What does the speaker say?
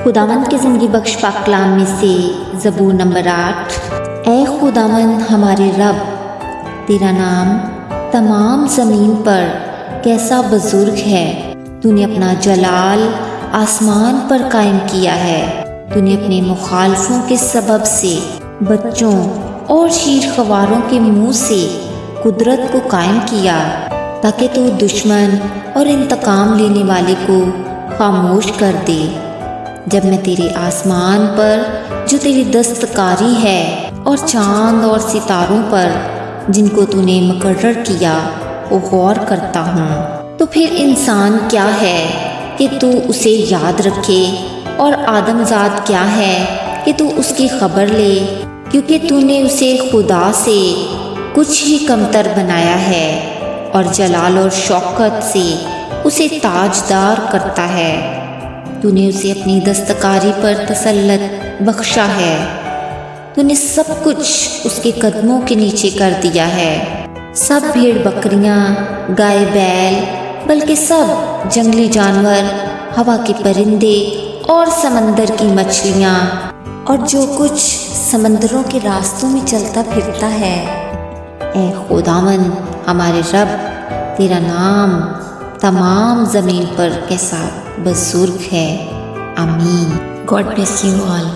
خداوند کے زندگی بخش پاک کلام میں سے زبور نمبر 8۔ اے خداوند ہمارے رب، تیرا نام تمام زمین پر کیسا بزرگ ہے۔ تو نے اپنا جلال آسمان پر قائم کیا ہے۔ تو نے اپنے مخالفوں کے سبب سے بچوں اور شیر خواروں کے منہ سے قدرت کو قائم کیا، تاکہ تو دشمن اور انتقام لینے والے کو خاموش کر دے۔ جب میں تیرے آسمان پر جو تیری دستکاری ہے اور چاند اور ستاروں پر جن کو تو نے مقرر کیا وہ غور کرتا ہوں، تو پھر انسان کیا ہے کہ تو اسے یاد رکھے، اور آدم ذات کیا ہے کہ تو اس کی خبر لے، کیونکہ تو نے اسے خدا سے کچھ ہی کمتر بنایا ہے، اور جلال اور شوکت سے اسے تاجدار کرتا ہے۔ تو نے اسے اپنی دستکاری پر تسلط بخشا ہے۔ تو نے سب کچھ اس کے قدموں کے نیچے کر دیا ہے، سب بھیڑ بکریاں، گائے بیل، بلکہ سب جنگلی جانور، ہوا کے پرندے اور سمندر کی مچھلیاں، اور جو کچھ سمندروں کے راستوں میں چلتا پھرتا ہے۔ اے خداوند ہمارے رب، تیرا نام تمام زمین پر کیسا بزرگ ہے۔ آمین۔ God bless you all.